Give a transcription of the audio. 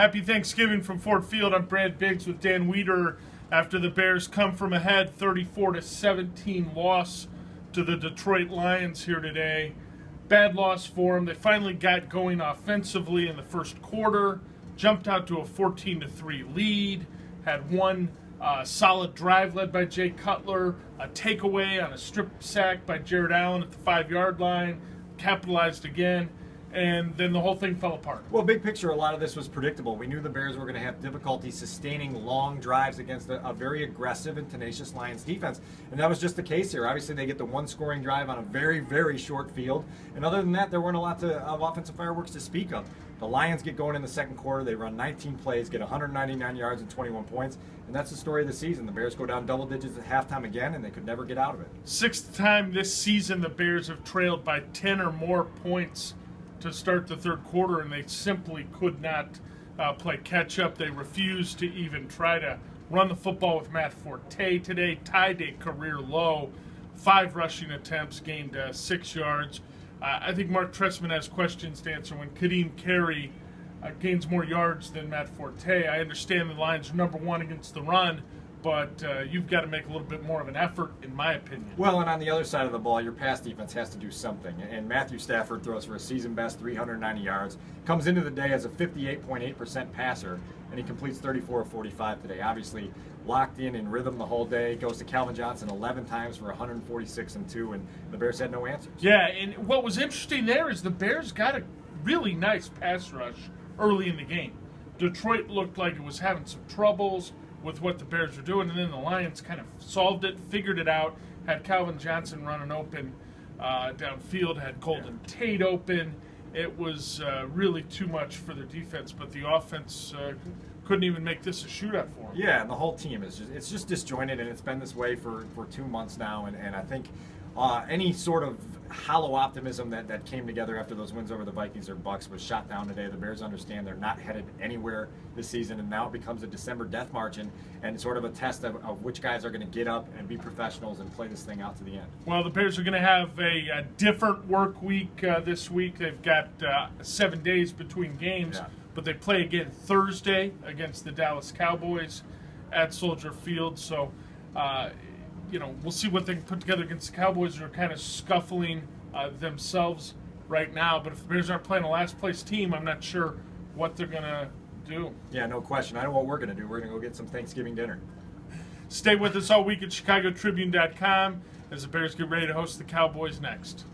Happy Thanksgiving from Ford Field. I'm Brad Biggs with Dan Wiederer. After the Bears come from ahead 34-17 loss to the Detroit Lions here today. Bad loss for them. They finally got going offensively in the first quarter, jumped out to a 14-3 lead, had one solid drive led by Jay Cutler, a takeaway on a strip sack by Jared Allen at the 5-yard line, capitalized again, and then the whole thing fell apart. Well, big picture, a lot of this was predictable. We knew the Bears were going to have difficulty sustaining long drives against a very aggressive and tenacious Lions defense, and that was just the case here. Obviously, they get the one scoring drive on a very, very short field, and other than that, there weren't a lot of offensive fireworks to speak of. The Lions get going in the second quarter. They run 19 plays, get 199 yards and 21 points, and that's the story of the season. The Bears go down double digits at halftime again, and they could never get out of it. Sixth time this season the Bears have trailed by 10 or more points to start the third quarter, and they simply could not play catch-up. They refused to even try to run the football with Matt Forte today, tied a career low, 5 rushing attempts, gained 6 yards. I think Mark Trestman has questions to answer when Kadeem Carey gains more yards than Matt Forte. I understand the Lions are number one against the run, but you've got to make a little bit more of an effort, in my opinion. Well, and on the other side of the ball, your pass defense has to do something. And Matthew Stafford throws for a season-best 390 yards, comes into the day as a 58.8% passer, and he completes 34 of 45 today. Obviously, locked in rhythm the whole day. Goes to Calvin Johnson 11 times for 146 and 2, and the Bears had no answers. Yeah, and what was interesting there is the Bears got a really nice pass rush early in the game. Detroit looked like it was having some troubles with what the Bears were doing, and then the Lions kind of solved it, figured it out, had Calvin Johnson running open downfield, had Golden Tate open. It was really too much for their defense, but the offense couldn't even make this a shootout for them. Yeah, and the whole team is just disjointed, and it's been this way for 2 months now, and I think any sort of hollow optimism that came together after those wins over the Vikings or Bucks was shot down today. The Bears understand they're not headed anywhere this season, and now it becomes a December death margin and sort of a test of which guys are going to get up and be professionals and play this thing out to the end. Well, the Bears are going to have a different work week this week. They've got 7 days between games, but they play again Thursday against the Dallas Cowboys at Soldier Field. So, we'll see what they can put together against the Cowboys, who are kind of scuffling themselves right now. But if the Bears aren't playing a last-place team, I'm not sure what they're going to do. Yeah, no question. I know what we're going to do. We're going to go get some Thanksgiving dinner. Stay with us all week at ChicagoTribune.com as the Bears get ready to host the Cowboys next.